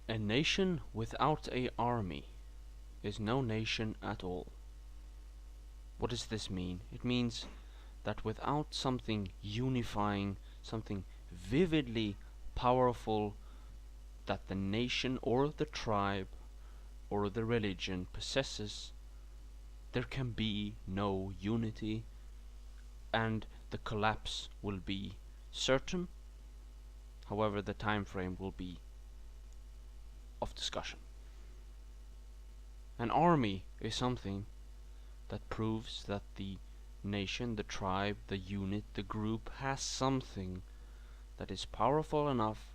A nation without an army is no nation at all. What does this mean? It means that without something unifying, something vividly powerful that the nation or the tribe or the religion possesses, there can be no unity, and the collapse will be certain. However, the time frame will be of discussion. An army is something that proves that the nation, the tribe, the unit, the group has something that is powerful enough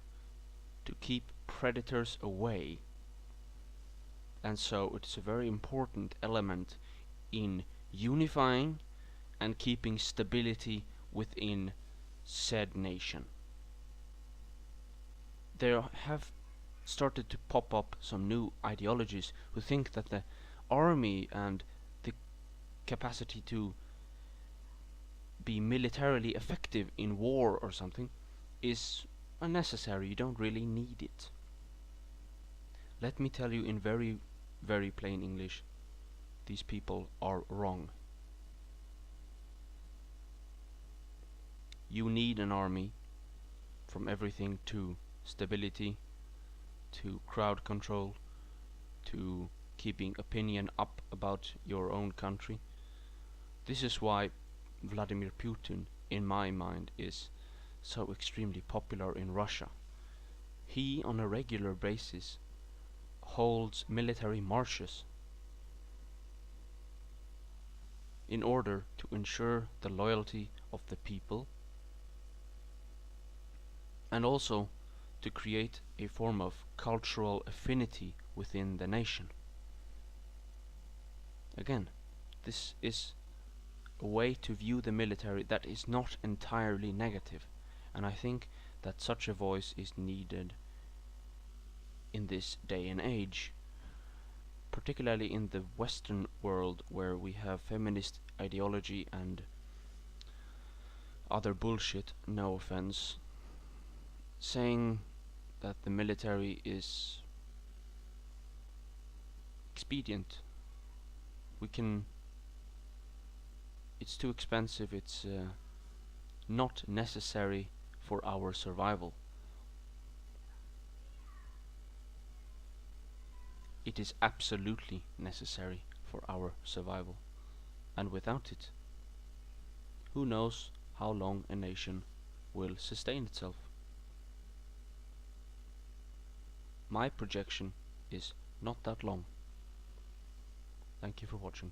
to keep predators away. And so it's a very important element in unifying and keeping stability within said nation. There have started to pop up some new ideologies who think that the army and the capacity to be militarily effective in war or something is unnecessary. You don't really need it. Let me tell you in very, very plain English, these people are wrong. You need an army, from everything to stability, to crowd control, to keeping opinion up about your own country. This is why Vladimir Putin, in my mind, is so extremely popular in Russia. He, on a regular basis, holds military marches in order to ensure the loyalty of the people, and also to create a form of cultural affinity within the nation. Again, this is a way to view the military that is not entirely negative, and I think that such a voice is needed in this day and age, particularly in the Western world, where we have feminist ideology and other bullshit, no offense, saying that the military is expedient. It's too expensive, it's not necessary for our survival. It is absolutely necessary for our survival, and without it, who knows how long a nation will sustain itself. My projection is not that long. Thank you for watching.